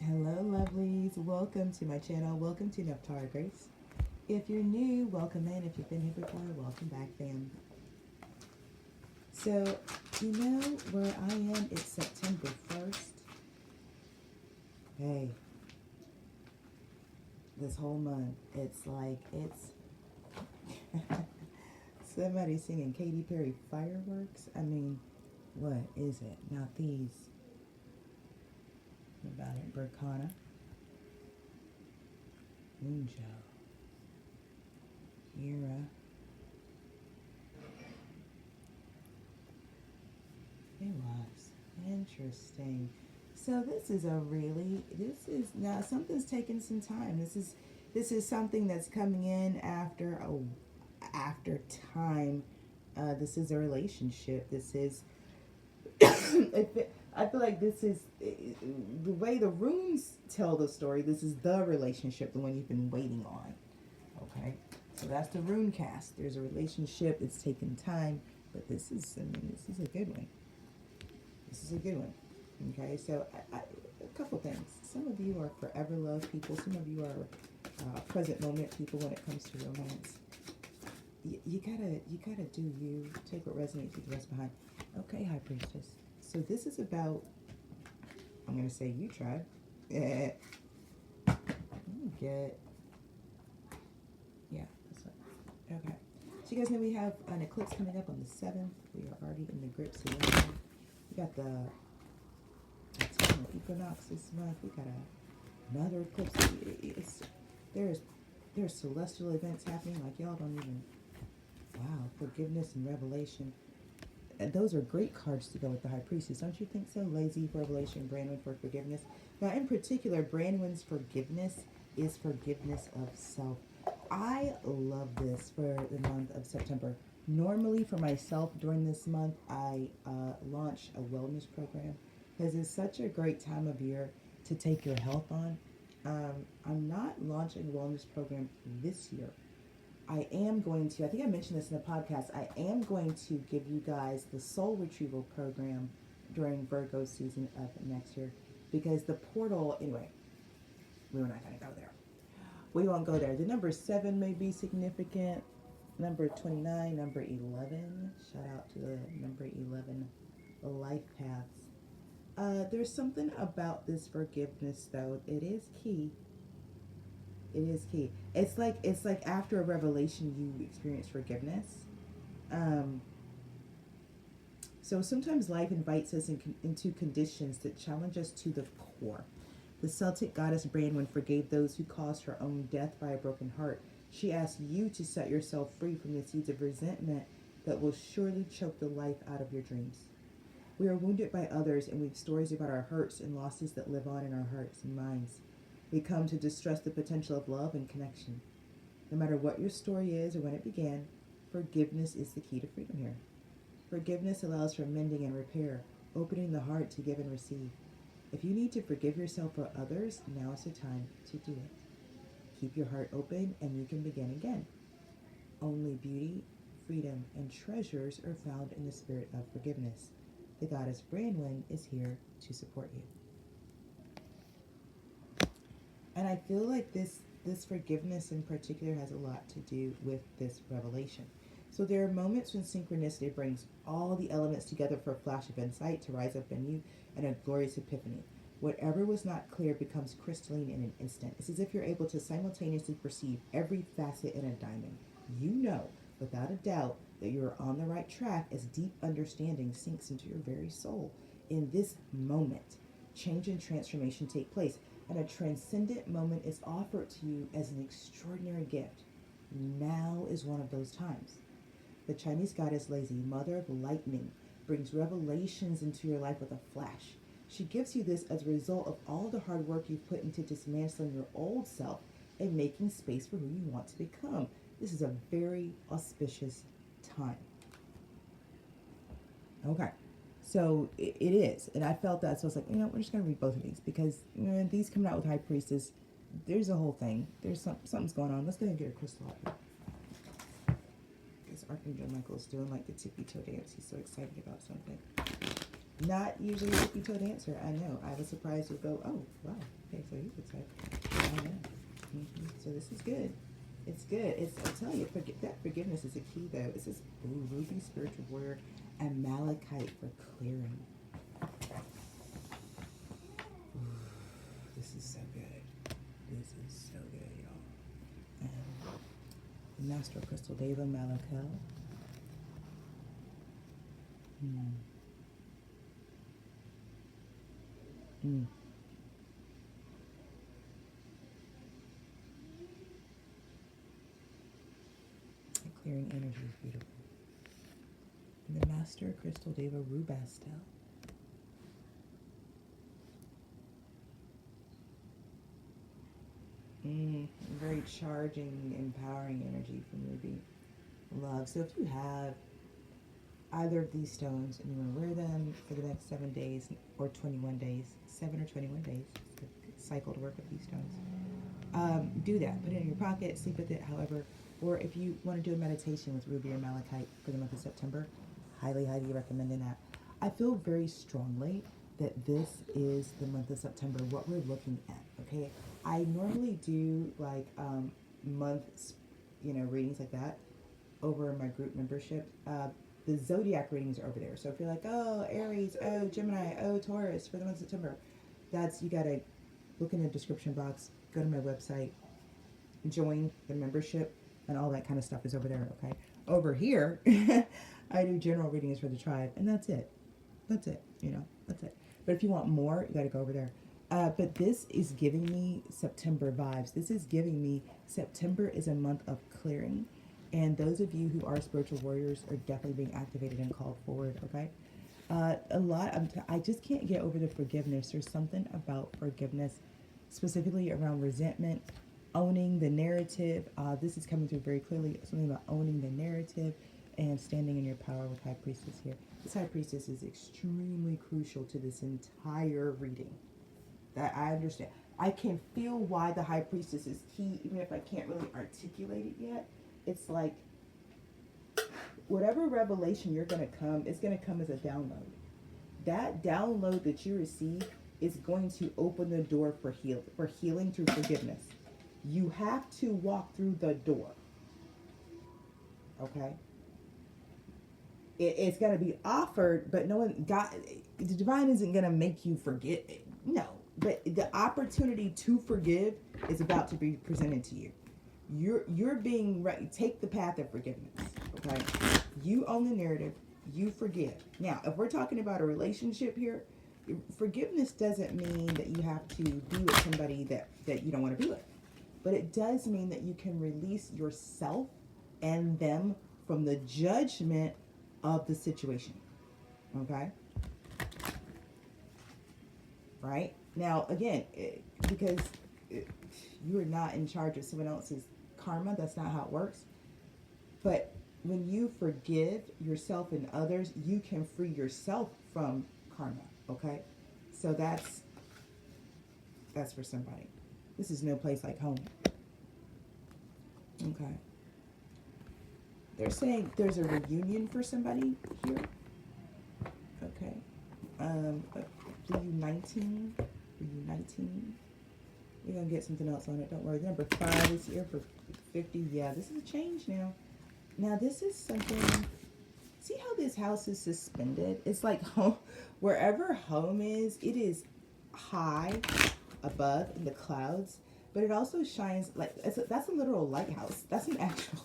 Hello, lovelies. Welcome to my channel. Welcome to Nephtara Grace. If you're new, welcome in. If you've been here before, welcome back, fam. So, you know where I am? It's September 1st. Hey, this whole month, it's like, it's somebody singing Katy Perry fireworks. I mean, what is it? Not these. What about it? Burkana. Moonjo. Kira. It was interesting. So this is now something's taking some time. This is something that's coming in after time. This is a relationship. This is I feel like this is the way the runes tell the story. This is the relationship, the one you've been waiting on. Okay, so that's the rune cast. There's a relationship. It's taken time, but this is a good one. This is a good one. Okay, so a couple things. Some of you are forever love people. Some of you are present moment people when it comes to romance. You gotta do you. Take what resonates with the rest behind. Okay, High Priestess. So this is about, I'm gonna say you tried. Get, yeah, that's right. Okay. So you guys know we have an eclipse coming up on the 7th. We are already in the grips of winter. We got the equinox this month. We got another eclipse. There's celestial events happening like y'all don't even. Wow, forgiveness and revelation. And those are great cards to go with the High Priestess, don't you think so? Lazy for revelation, Brandwin for forgiveness. Now, in particular, Brandwin's forgiveness is forgiveness of self. I love this for the month of September. Normally, for myself during this month, I launch a wellness program because it's such a great time of year to take your health on. I'm not launching a wellness program this year. I am going to, I think I mentioned this in the podcast, I am going to give you guys the soul retrieval program during Virgo season of next year because the portal, anyway, we're not going to go there. We won't go there. The number 7 may be significant. Number 29, number 11. Shout out to the number 11 life paths. There's something about this forgiveness, though. It is key. It is key. It's like after a revelation, you experience forgiveness. So sometimes life invites us into conditions that challenge us to the core. The Celtic goddess Branwen forgave those who caused her own death by a broken heart. She asked you to set yourself free from the seeds of resentment that will surely choke the life out of your dreams. We are wounded by others, and we have stories about our hurts and losses that live on in our hearts and minds. We come to distrust the potential of love and connection. No matter what your story is or when it began, forgiveness is the key to freedom here. Forgiveness allows for mending and repair, opening the heart to give and receive. If you need to forgive yourself or others, now is the time to do it. Keep your heart open and you can begin again. Only beauty, freedom, and treasures are found in the spirit of forgiveness. The goddess Branwen is here to support you. And I feel like this forgiveness in particular has a lot to do with this revelation. So there are moments when synchronicity brings all the elements together for a flash of insight to rise up in you and a glorious epiphany. Whatever was not clear becomes crystalline in an instant. It's as if you're able to simultaneously perceive every facet in a diamond. You know, without a doubt, that you're on the right track as deep understanding sinks into your very soul. In this moment, change and transformation take place, and a transcendent moment is offered to you as an extraordinary gift. Now is one of those times. The Chinese goddess Lazy, mother of lightning, brings revelations into your life with a flash. She gives you this as a result of all the hard work you've put into dismantling your old self and making space for who you want to become. This is a very auspicious time. Okay. So it is. And I felt that. So I was like, we're just going to read both of these because these coming out with High Priestess, there's a whole thing. There's something's going on. Let's go ahead and get a crystal out here. Because Archangel Michael is doing like the tippy toe dance. He's so excited about something. Not usually a hippie-toed answer. I know. I was surprised to go, oh, wow. Okay, so you could say, I know. So this is good. It's good. I'm telling you, that forgiveness is a key, though. This is ruby, spiritual warrior, and malachite for clearing. This is so good. This is so good, y'all. And Master Crystal Deva Malakel. Clearing energy is beautiful. And the Master Crystal Deva Rubastel. Very charging, empowering energy from Ruby. Love. So if you have either of these stones and you want to wear them for the next 7 days or 21 days, 7 or 21 days, it's a good cycle to work with these stones. Do that. Put it in your pocket, sleep with it, however. Or if you want to do a meditation with ruby or malachite for the month of September, highly, highly recommending that. I feel very strongly that this is the month of September, what we're looking at, okay? I normally do like months, readings like that over my group membership. The zodiac readings are over there. So if you're like, oh, Aries, oh, Gemini, oh, Taurus for the month of September, you got to look in the description box, go to my website, join the membership, and all that kind of stuff is over there, okay? Over here, I do general readings for the tribe, and that's it. That's it, that's it. But if you want more, you got to go over there. But this is giving me September vibes. This is giving me September is a month of clearing. And those of you who are spiritual warriors are definitely being activated and called forward, okay? I just can't get over the forgiveness. There's something about forgiveness, specifically around resentment, owning the narrative. This is coming through very clearly. Something about owning the narrative and standing in your power with High Priestess here. This High Priestess is extremely crucial to this entire reading. That I understand. I can feel why the High Priestess is key, even if I can't really articulate it yet. It's like whatever revelation you're going to come, it's going to come as a download. That download that you receive is going to open the door for healing through forgiveness. You have to walk through the door. Okay? It's going to be offered, but the divine isn't going to make you forget it. No. But the opportunity to forgive is about to be presented to you. You're being ready. Take the path of forgiveness. Okay? You own the narrative. You forgive. Now, if we're talking about a relationship here, forgiveness doesn't mean that you have to be with somebody that you don't want to be with. But it does mean that you can release yourself and them from the judgment of the situation. Okay? Right? Now, again, because you're not in charge of someone else's karma, that's not how it works. But when you forgive yourself and others, you can free yourself from karma, okay? So that's for somebody. This is no place like home. Okay. They're saying there's a reunion for somebody here. Okay. Reuniting. We're going to get something else on it. Don't worry. The number 5 is here for 50. Yeah, this is a change now. Now, this is something... See how this house is suspended? It's like home. Wherever home is, it is high above in the clouds. But it also shines like... That's a literal lighthouse. That's an actual...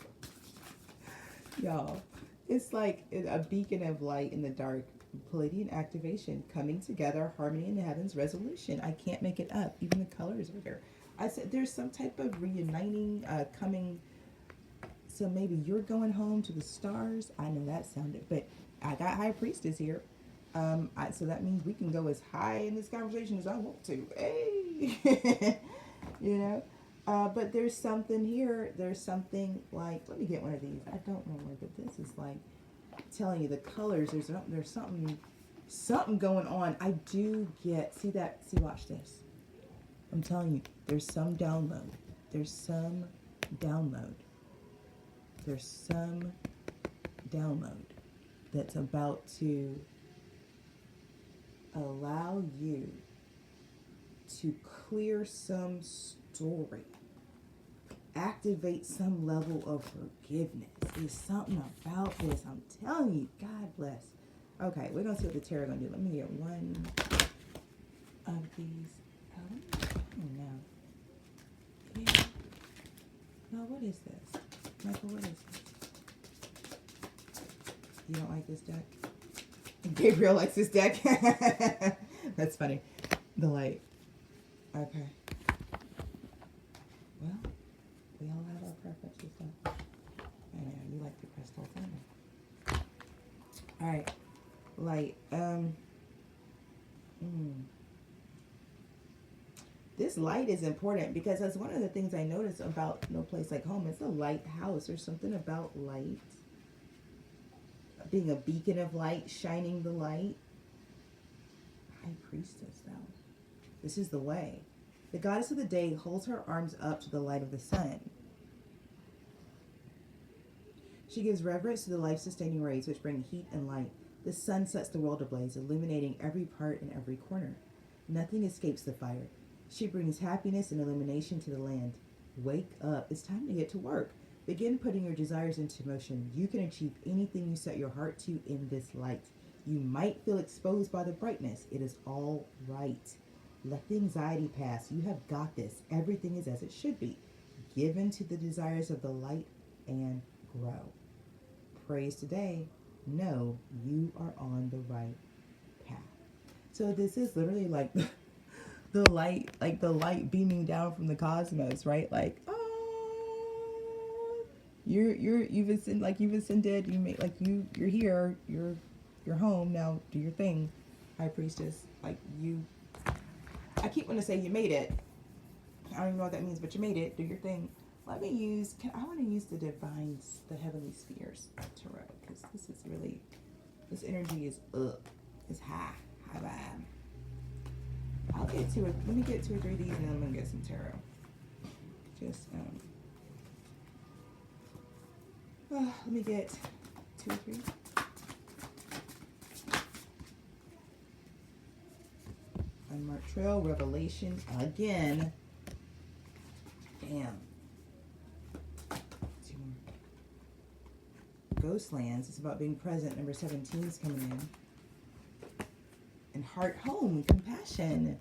Y'all. It's like a beacon of light in the dark. Palladian activation, coming together, harmony in the heavens, resolution. I can't make it up. Even the colors are there. I said there's some type of reuniting coming. So maybe you're going home to the stars. I know that sounded, but I got High Priestess here. So that means we can go as high in this conversation as I want to. Hey, But there's something here. There's something like, let me get one of these. I don't know where, but this is like. Telling you the colors, there's something going on. I do get, see, watch this. I'm telling you, there's some download that's about to allow you to clear some story, activate some level of forgiveness. There's something about this. I'm telling you, God bless. Okay, we're going to see what the tarot going to do. Let me get one of these. Oh, no. Yeah. No, what is this? Michael, what is this? You don't like this deck? Gabriel likes this deck. That's funny. The light. Okay. Well, we all have our preferences, though. I know, you like the crystal thing. Alright. Light. This light is important because that's one of the things I noticed about no place like home. It's a lighthouse. There's something about light. Being a beacon of light, shining the light. High Priestess, though. This is the way. The goddess of the day holds her arms up to the light of the sun. She gives reverence to the life-sustaining rays which bring heat and light. The sun sets the world ablaze, illuminating every part and every corner. Nothing escapes the fire. She brings happiness and illumination to the land. Wake up. It's time to get to work. Begin putting your desires into motion. You can achieve anything you set your heart to in this light. You might feel exposed by the brightness. It is all right. Let the anxiety pass. You have got this. Everything is as it should be. Give in to the desires of the light and grow. Praise today. Know you are on the right path. So this is literally like the light, like the light beaming down from the cosmos, right? Like, you've ascended. You make you're here. You're home now. Do your thing, High Priestess. Like you. I keep wanting to say you made it. I don't even know what that means, but you made it. Do your thing. Let me use. I want to use the divines, the heavenly spheres tarot, because this is really. This energy is up. It's high vibe. I'll get to it. Let me get 2 or 3 of these, and then I'm gonna get some tarot. Just let me get 2 or 3. Unmarked Trail, Revelation again. Damn. 2 more. Ghostlands. It's about being present. Number 17 is coming in. And heart, home, compassion.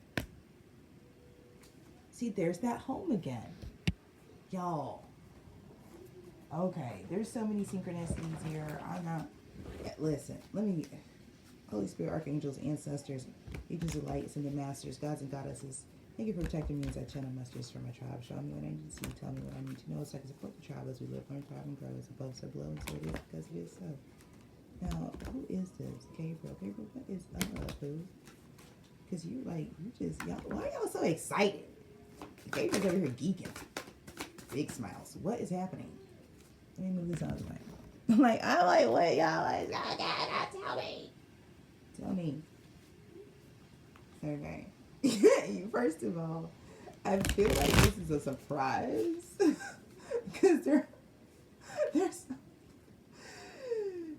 See, there's that home again. Y'all. Okay, there's so many synchronicities here. I'm not. Listen, let me. Holy Spirit, archangels, ancestors, agents of light, ascended masters, gods and goddesses. Thank you for protecting me as I channel messages for my tribe. Show me what I need to see. Tell me what I need to know so I can support the tribe as we live, learn, thrive, and grow. As above, so below, and so it is because it is so. Now, who is this? Gabriel. Gabriel, what is up, boo? Because you just, y'all, why are y'all so excited? Gabriel's over here geeking. Big smiles. What is happening? Let me move this out of the way. I'm like, what y'all like? Tell me. Tell me. Okay. First of all, I feel like this is a surprise. Because they're so...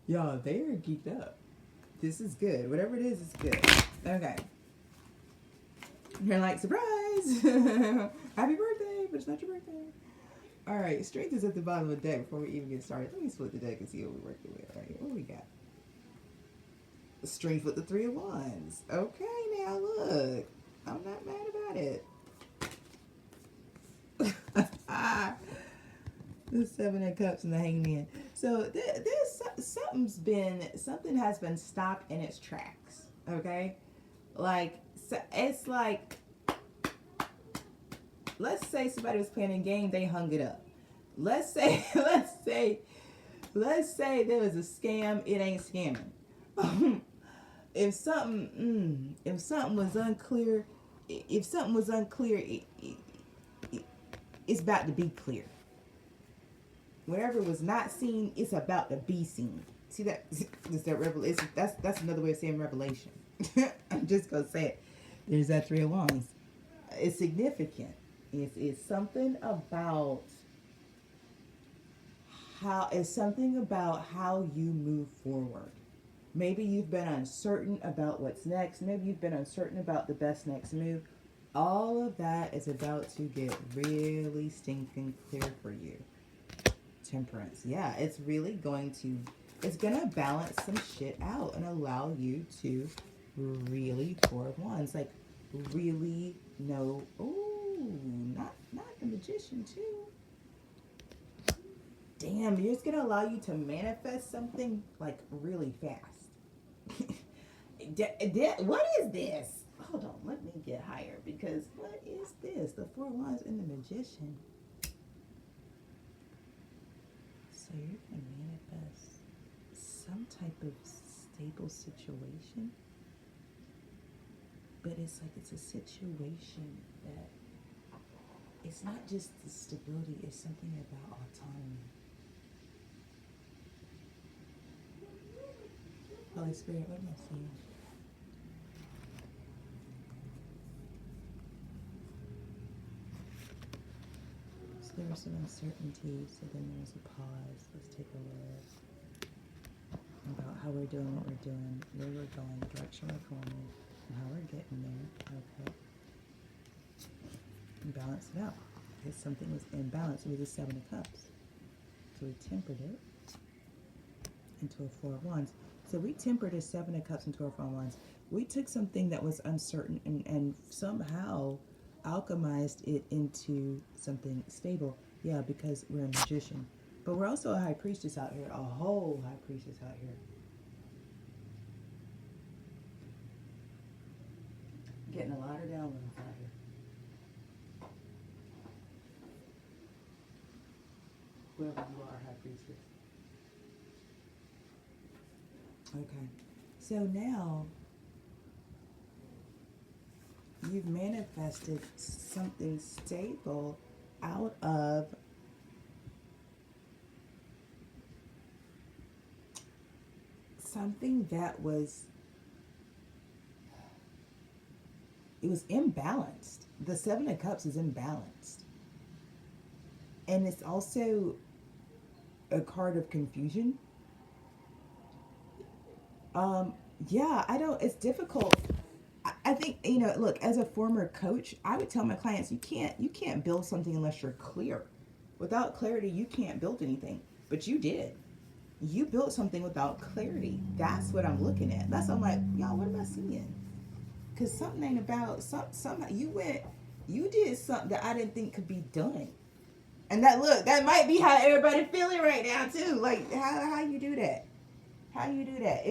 Y'all, they are geeked up. This is good. Whatever it is, it's good. Okay. You're like, surprise! Happy birthday, but it's not your birthday. All right, strength is at the bottom of the deck before we even get started. Let me split the deck and see what we're working with. All right, what do we got? Strength with the 3 of Wands. Okay, now look. I'm not mad about it. The 7 of Cups and the Hangman. So something has been stopped in its tracks. Okay, like so it's like, let's say somebody was playing a game, they hung it up. Let's say there was a scam, it ain't scamming. If something was unclear, it's about to be clear. Whatever was not seen, it's about to be seen. See that? Is that revelation? That's another way of saying revelation. I'm just gonna say it. There's that 3 of Wands. It's significant. It's something about how you move forward. Maybe you've been uncertain about what's next. Maybe you've been uncertain about the best next move. All of that is about to get really stinking clear for you. Temperance. Yeah, it's really going to, it's going to balance some shit out and allow you to really, Four of Wands, like really know, oh, not the Magician too. Damn, it's going to allow you to manifest something like really fast. What is this? Hold on, let me get higher, because what is this? The Four of Wands and the Magician. So you're going to manifest some type of stable situation, but it's like it's a situation that it's not just the stability, it's something about autonomy. Holy Spirit, what am I seeing? So there was some uncertainty, so then there was a pause. Let's take a look about how we're doing what we're doing, where we're going, the direction we're going, and how we're getting there. Okay. And balance it out. Because something was imbalanced. It was a Seven of Cups. So we tempered it into a Four of Wands. So we tempered a Seven of Cups into a Four of Wands. We took something that was uncertain and somehow alchemized it into something stable. Yeah, because we're a magician. But we're also a High Priestess out here. A whole High Priestess out here. Getting a lot of downloads out here. Whoever you are, High Priestess. Okay. So now you've manifested something stable out of something that was, it was imbalanced. The Seven of Cups is imbalanced. And it's also a card of confusion. Yeah, it's difficult. I think, look, as a former coach, I would tell my clients, you can't build something unless you're clear. Without clarity, you can't build anything. But you did. You built something without clarity. That's what I'm looking at. That's why I'm like, y'all, what am I seeing? Because something ain't about, somehow you did something that I didn't think could be done. And that might be how everybody feeling right now too. Like, how you do that? How you do that?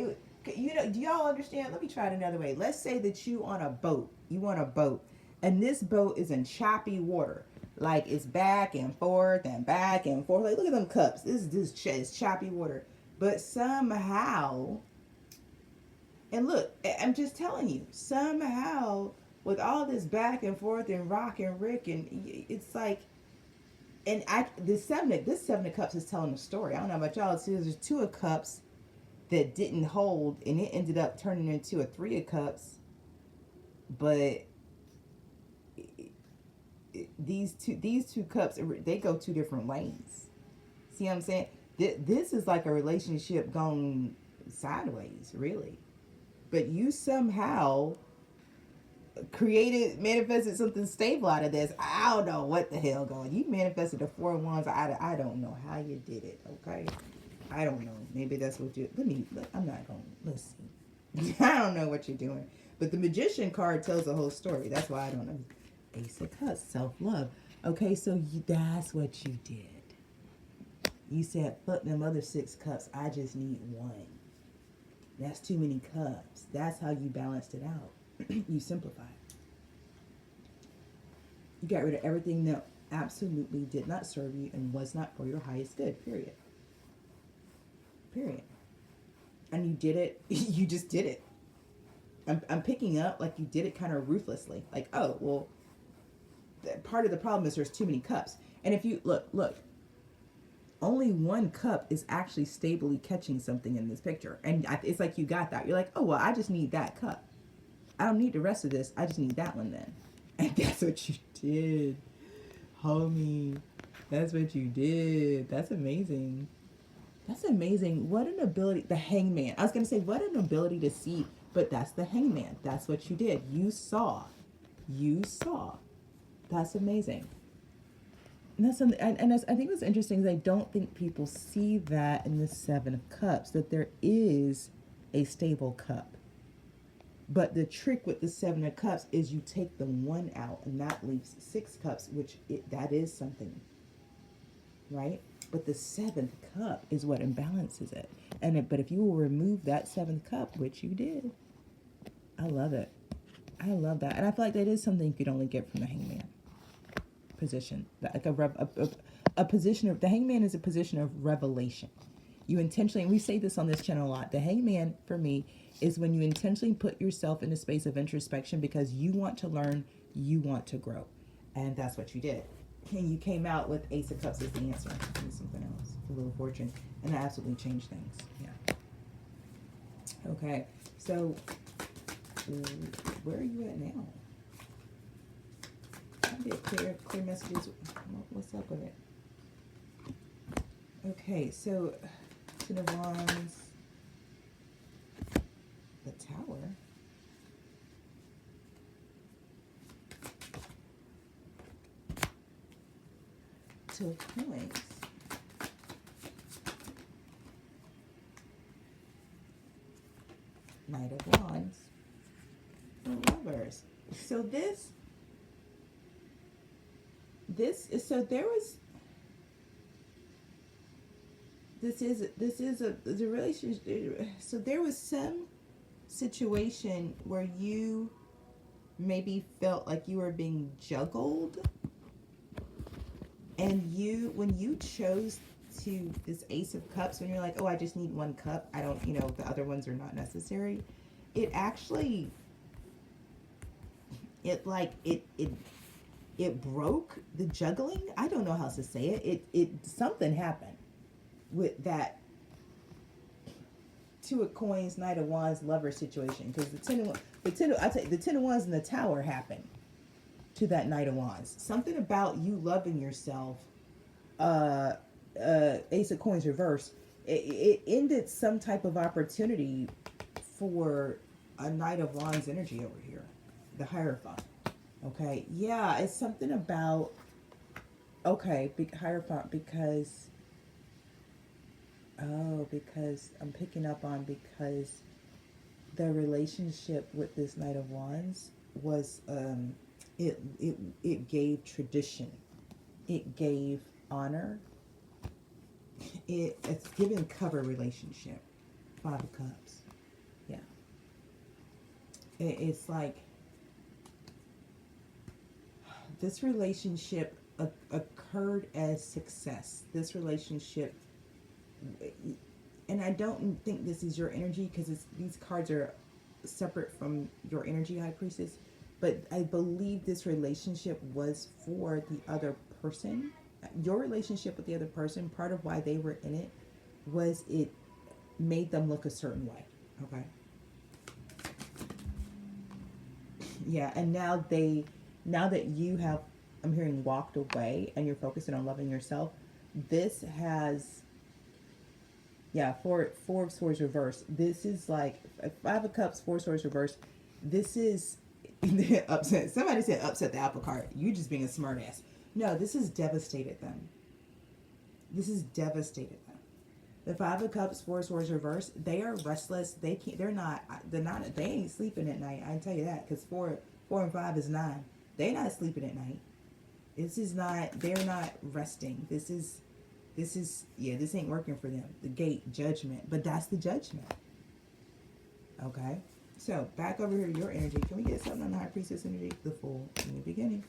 Do y'all understand? Let me try it another way. Let's say that you on a boat. You on a boat, and this boat is in choppy water. Like, it's back and forth and back and forth. Like, look at them cups. This is choppy water. But somehow, and look, I'm just telling you, somehow with all this back and forth and rock and Rick, and it's like, and this Seven of Cups is telling a story. I don't know about y'all. There's Two of Cups that didn't hold, and it ended up turning into a Three of Cups. But these two cups, they go two different lanes. See what I'm saying? This is like a relationship gone sideways, really. But you somehow manifested something stable out of this. I don't know what the hell going. You manifested the Four of Wands. I don't know how you did it. Okay, I don't know. Maybe that's what you. I'm not going. Let's see. I don't know what you're doing. But the Magician card tells the whole story. That's why I don't know. Ace of Cups, self-love. Okay, so that's what you did. You said, fuck them other 6 cups. I just need 1. That's too many cups. That's how you balanced it out. You simplified. You got rid of everything that absolutely did not serve you and was not for your highest good, period. Period. And you did it. You just did it. I'm picking up like you did it kind of ruthlessly. Like, oh, well, part of the problem is there's too many cups. And if you look, only 1 cup is actually stably catching something in this picture. And it's like you got that. You're like, oh, well, I just need that cup. I don't need the rest of this. I just need that one then. And that's what you did, homie. That's what you did. That's amazing. That's amazing. What an ability. The hangman. I was going to say, what an ability to see, but that's the hangman. That's what you did. You saw. You saw. That's amazing. And that's something, and that's, I think what's interesting is I don't think people see that in the Seven of Cups, that there is a stable cup. But the trick with the Seven of Cups is you take the one out, and that leaves 6 cups, which that is something, right? But the seventh cup is what imbalances it. But if you will remove that seventh cup, which you did, I love it. I love that, and I feel like that is something you could only get from the hangman position. Like a position of the hangman is a position of revelation. You intentionally, and we say this on this channel a lot. The hangman for me is when you intentionally put yourself in a space of introspection because you want to learn, you want to grow, and that's what you did. And you came out with Ace of Cups as the answer. Something else, the Wheel of Fortune, and that absolutely changed things. Yeah. Okay, so where are you at now? That'd be a clear messages. What's up with it? Okay, so Ten of Wands, the Tower. Two of Coins. Knight of Wands. The Lovers. So this is, so there was, this is a relationship. So there was some situation where you maybe felt like you were being juggled, and when you chose to this Ace of Cups, when you're like, oh, I just need 1 cup, I don't, the other ones are not necessary, it actually, it broke the juggling. I don't know how else to say it. It something happened with that Two of Coins, Knight of Wands, Lover situation, because the Ten of Wands and the Tower happened to that Knight of Wands. Something about you loving yourself. Ace of Coins reverse. It ended some type of opportunity for a Knight of Wands energy over here, the Hierophant. Okay, yeah, it's something about, okay, Hierophant, because I'm picking up on, because the relationship with this Knight of Wands was, it gave tradition, it gave honor, it's given cover relationship. 5 of Cups, yeah, it's like, this relationship occurred as success. This relationship, and I don't think this is your energy, because these cards are separate from your energy, High Priestess, but I believe this relationship was for the other person. Your relationship with the other person, part of why they were in it was it made them look a certain way. Okay. Yeah, and now that you have, I'm hearing, walked away and you're focusing on loving yourself, this has, yeah, four of Swords reverse. This is like 5 of Cups, 4 Swords reverse. This is upset. Somebody said upset the apple cart. You just being a smart ass. No, this has devastated them. This has devastated them. The 5 of Cups, 4 Swords reverse. They are restless. They can't. They ain't sleeping at night. I can tell you that, because 4 and 5 is 9. They're not sleeping at night. This is not. They're not resting. This is. Yeah. This ain't working for them. The gate, judgment. But that's the judgment. Okay. So back over here to your energy. Can we get something on the High Priestess energy? The Fool in the beginning.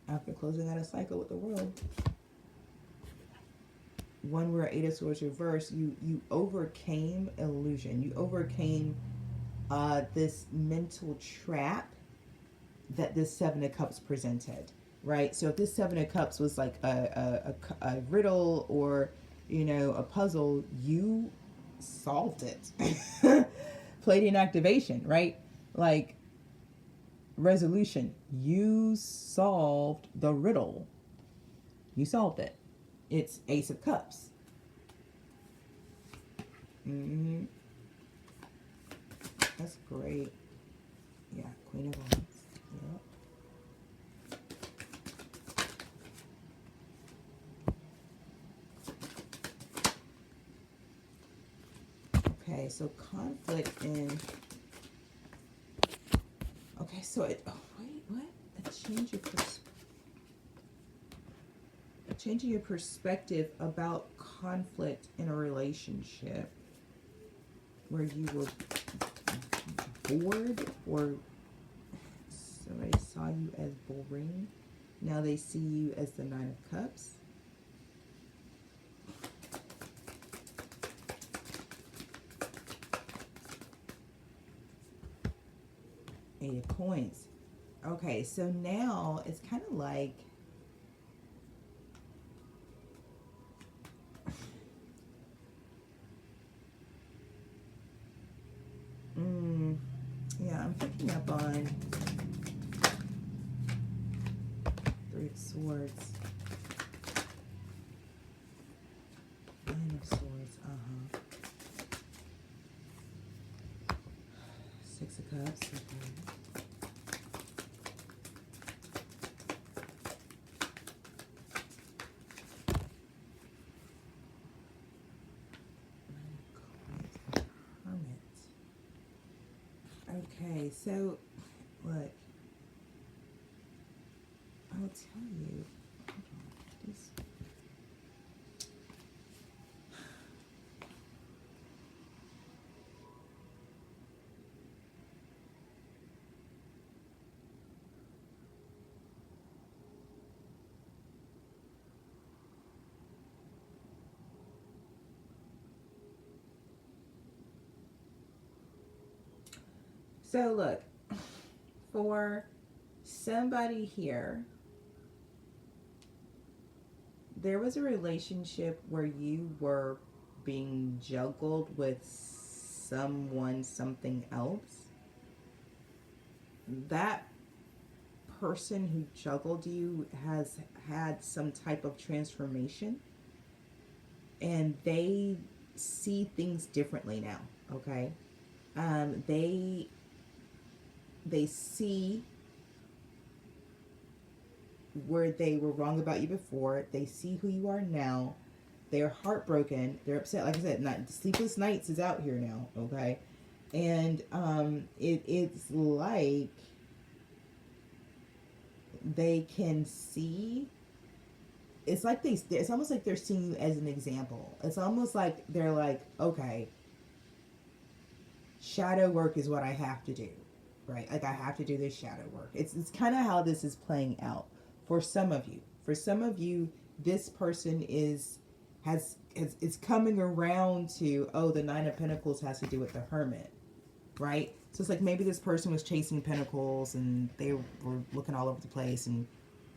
After closing out a cycle with the world, one where 8 of Swords reverse, you overcame illusion. You overcame this mental trap that this 7 of Cups presented, right? So if this 7 of Cups was like a riddle or, a puzzle, you solved it. Palladian activation, right? Like, resolution. You solved the riddle. You solved it. It's Ace of Cups. Mm-hmm. That's great. Yeah, Queen of Wands. Yep. Okay, so conflict in... Okay, so it... Oh, wait, what? Changing your perspective about conflict in a relationship where you were bored, or somebody saw you as boring. Now they see you as the Nine of Cups. Eight of Coins. Okay, so now it's kind of like... yeah, I'm picking up on Three of Swords. Nine of Swords, Six of Cups, okay. Okay, so look, I'll tell you. Hold on, this. So look, for somebody here, there was a relationship where you were being juggled with someone, something else. That person who juggled you has had some type of transformation, and they see things differently now, okay? They see where they were wrong about you before. They see who you are now. They're heartbroken. They're upset. Like I said, sleepless nights is out here now, okay? And it's like they can see... It's like it's almost like they're seeing you as an example. It's almost like they're like, okay, shadow work is what I have to do. Right? Like, I have to do this shadow work. It's kind of how this is playing out for some of you. For some of you, this person is coming around to, oh, the Nine of Pentacles has to do with the Hermit, right? So it's like maybe this person was chasing pentacles and they were looking all over the place,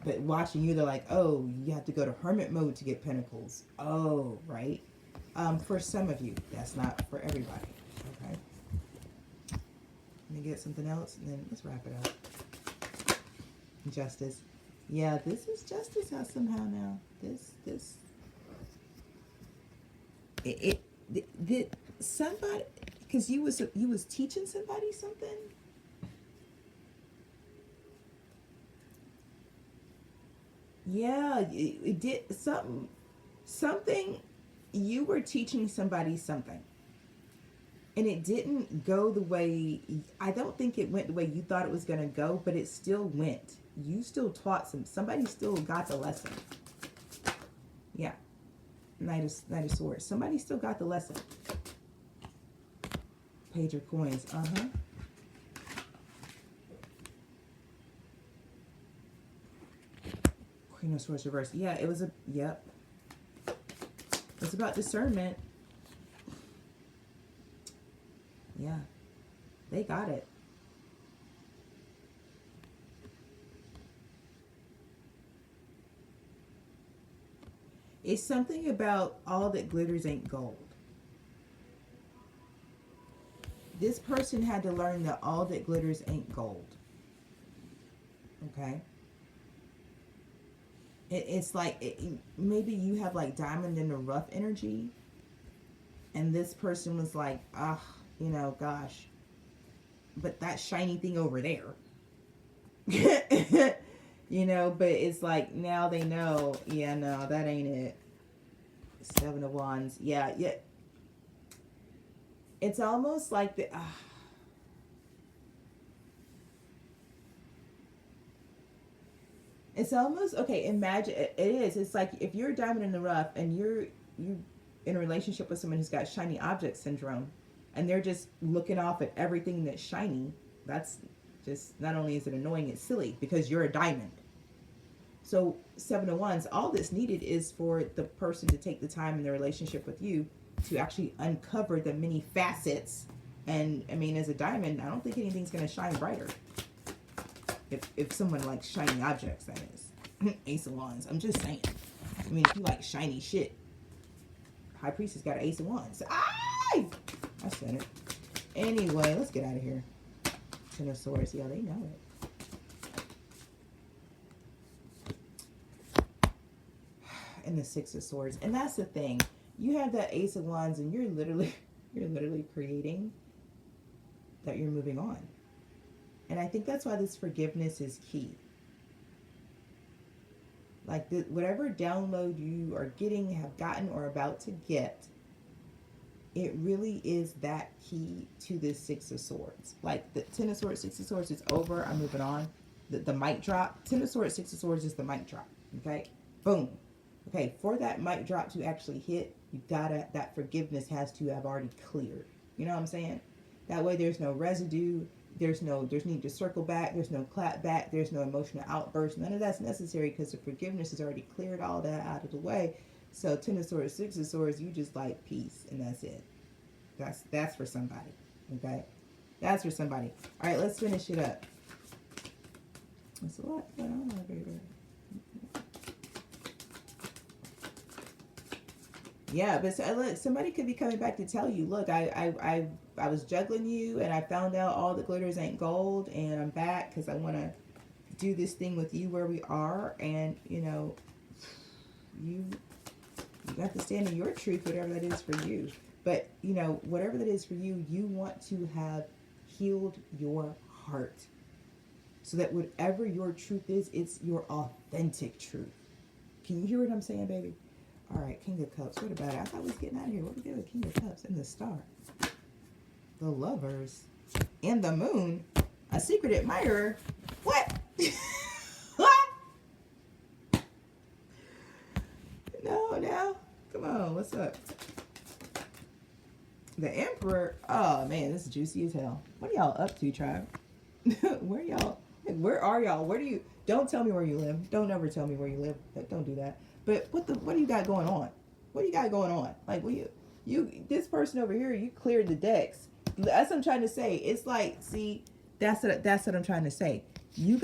but watching you, they're like, oh, you have to go to Hermit mode to get pentacles. Oh, right? For some of you, that's not for everybody. Okay. Let me get something else, and then let's wrap it up. Justice. Yeah, this is Justice house somehow now. Somebody, because you was teaching somebody something. Yeah, it did something. You were teaching somebody something. And it didn't go the way... I don't think it went the way you thought it was going to go, but it still went. You still taught somebody still got the lesson. Yeah. Knight of Swords. Somebody still got the lesson. Page of Coins. Queen of Swords reversed. Yeah, it was a... Yep. It's about discernment. Yeah, they got it. It's something about all that glitters ain't gold. This person had to learn that all that glitters ain't gold. Okay? It's like maybe you have like diamond in the rough energy, and this person was like, ah, you know, gosh, but that shiny thing over there. You know, but it's like now they know, yeah, no, that ain't it. Seven of Wands. Yeah, yeah. It's almost like the it's almost okay, imagine it is. It's like if you're a diamond in the rough and you in a relationship with someone who's got shiny object syndrome and they're just looking off at everything that's shiny, that's just not only is it annoying, it's silly because you're a diamond. So Seven of Wands, all that's needed is for the person to take the time in their relationship with you to actually uncover the many facets. And I mean, as a diamond, I don't think anything's going to shine brighter. If someone likes shiny objects, that is. Ace of Wands. I'm just saying. I mean, if you like shiny shit, High Priestess got an Ace of Wands. I said it. Anyway, let's get out of here. Ten of Swords. Yeah, they know it. And the Six of Swords. And that's the thing. You have that Ace of Wands and you're literally creating that you're moving on. And I think that's why this forgiveness is key. Like whatever download you are getting, have gotten, or about to get, it really is that key to this Six of Swords. Like the Ten of Swords, Six of Swords is over. I'm moving on. The mic drop. Ten of Swords, Six of Swords is the mic drop. Okay? Boom. Okay, for that mic drop to actually hit, you gotta, that forgiveness has to have already cleared. You know what I'm saying? That way there's no residue, there's need to circle back, there's no clap back, there's no emotional outburst. None of that's necessary because the forgiveness has already cleared all that out of the way. So Ten of Swords, Six of Swords, you just like peace and that's it. That's for somebody. Okay? That's for somebody. Alright, let's finish it up. That's a lot going on over here. Yeah, but look, somebody could be coming back to tell you, look, I was juggling you and I found out all the glitters ain't gold and I'm back because I want to do this thing with you where we are. And, you know, you have to stand in your truth, whatever that is for you. But, you know, whatever that is for you, you want to have healed your heart so that whatever your truth is, it's your authentic truth. Can you hear what I'm saying, baby? All right, King of Cups. What about it? I thought we was getting out of here. What we did with King of Cups and the Star? The Lovers. And the Moon. A secret admirer. What? What? No. Come on, what's up? The Emperor. Oh, man, this is juicy as hell. What are y'all up to, tribe? Where y'all? Where are y'all? Where do you... Don't tell me where you live. Don't ever tell me where you live. Don't do that. But what do you got going on? What do you got going on? Like, this person over here, you cleared the decks. That's what I'm trying to say. It's like, see, that's what I'm trying to say. You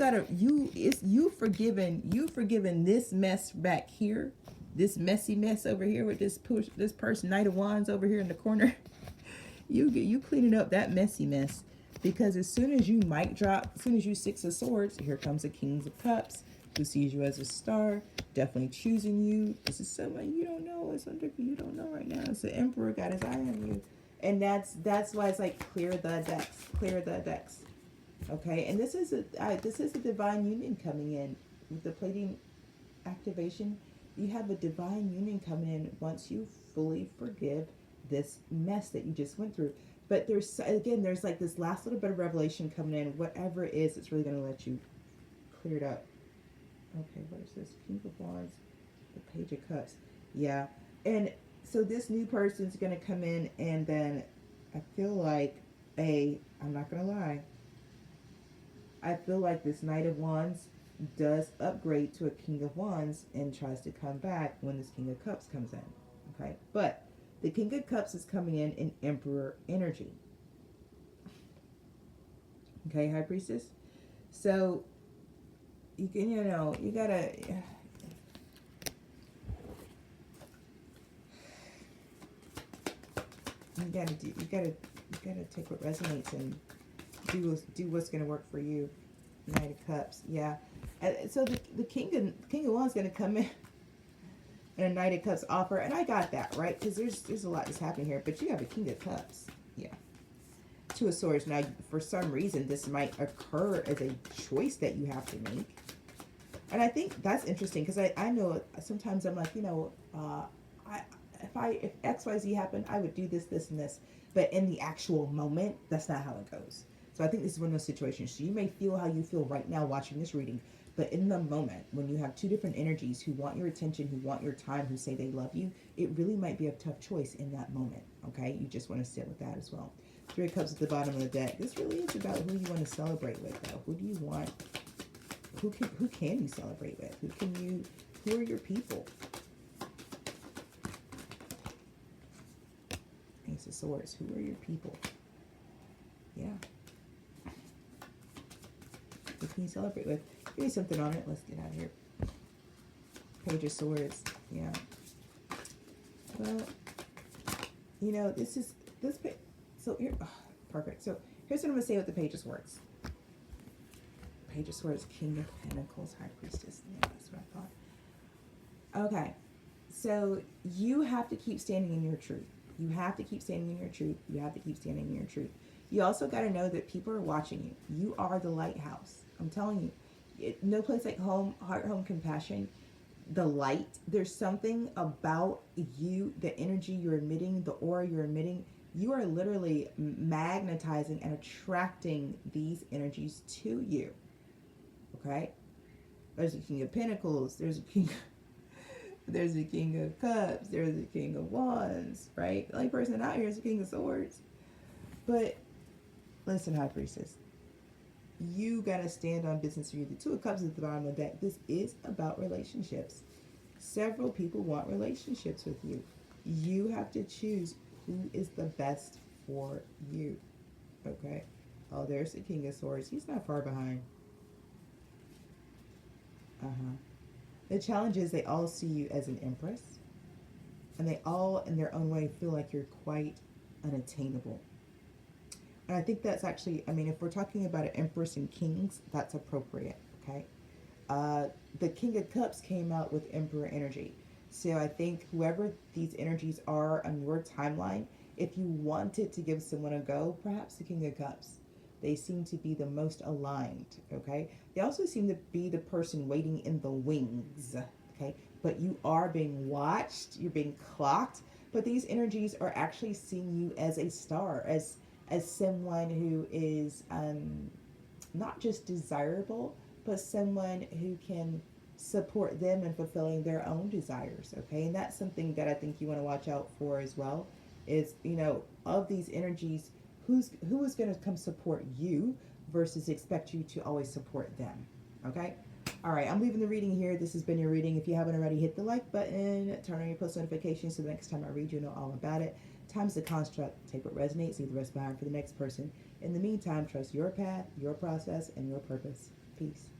forgiven this mess back here, this messy mess over here with this person, Knight of Wands over here in the corner. You cleaning up that messy mess because as soon as you mic drop, as soon as you Six of Swords, here comes the Kings of Cups. Who sees you as a star, definitely choosing you. This is someone you don't know. It's something you don't know right now. It's the Emperor got his eye on you. And that's why it's like clear the decks. Okay, and this is a divine union coming in. With the plating activation, you have a divine union coming in once you fully forgive this mess that you just went through. But there's like this last little bit of revelation coming in. Whatever it is, it's really going to let you clear it up. Okay, what is this? King of Wands, the Page of Cups. Yeah, and so this new person's going to come in and then I feel like I'm not going to lie, I feel like this Knight of Wands does upgrade to a King of Wands and tries to come back when this King of Cups comes in. Okay, but the King of Cups is coming in Emperor energy. Okay, High Priestess. So you can, you gotta take what resonates and do what's gonna work for you. Knight of Cups, yeah. So the King of Wands is going to come in and a Knight of Cups offer, and I got that, right? Because there's a lot that's happening here, but you have a King of Cups. Yeah. Two of Swords. Now, for some reason, this might occur as a choice that you have to make. And I think that's interesting, because I know sometimes I'm like, if XYZ happened, I would do this, this, and this. But in the actual moment, that's not how it goes. So I think this is one of those situations. So you may feel how you feel right now watching this reading, but in the moment, when you have two different energies who want your attention, who want your time, who say they love you, it really might be a tough choice in that moment, okay? You just want to sit with that as well. Three of Cups at the bottom of the deck. This really is about who you want to celebrate with, though. Who do you want? Who can you celebrate with? Who are your people? Ace of Swords. Who are your people? Yeah. Who can you celebrate with? Give me something on it. Let's get out of here. Page of Swords. Yeah. Well, so here, perfect. So here's what I'm going to say with the Page of Swords. Page of Swords, King of Pentacles, High Priestess. Yeah, that's what I thought. Okay. So you have to keep standing in your truth. You have to keep standing in your truth. You have to keep standing in your truth. You also got to know that people are watching you. You are the lighthouse. I'm telling you. No place like home, heart, home, compassion. The light. There's something about you, the energy you're emitting, the aura you're emitting. You are literally magnetizing and attracting these energies to you. Okay? There's a King of Pentacles. There's a King of Cups. There's a King of Wands, right? The only person out here is the King of Swords. But listen, High Priestess, you got to stand on business for you. The Two of Cups at the bottom of the deck. This is about relationships. Several people want relationships with you. You have to choose who is the best for you. Okay? Oh, there's the King of Swords. He's not far behind. The challenge is they all see you as an empress. And they all, in their own way, feel like you're quite unattainable. And I think that's actually, if we're talking about an empress and kings, that's appropriate, okay? The King of Cups came out with Emperor energy. So I think whoever these energies are on your timeline, if you wanted to give someone a go, perhaps the King of Cups. They seem to be the most aligned, okay? They also seem to be the person waiting in the wings, okay? But you are being watched, you're being clocked, but these energies are actually seeing you as a star, as someone who is not just desirable, but someone who can support them in fulfilling their own desires, okay? And that's something that I think you want to watch out for as well, is, of these energies, who is going to come support you versus expect you to always support them, okay? All right, I'm leaving the reading here. This has been your reading. If you haven't already, hit the like button, turn on your post notifications so the next time I read, you'll know all about it. Time's the construct. Take what resonates, leave the rest behind for the next person. In the meantime, trust your path, your process, and your purpose. Peace.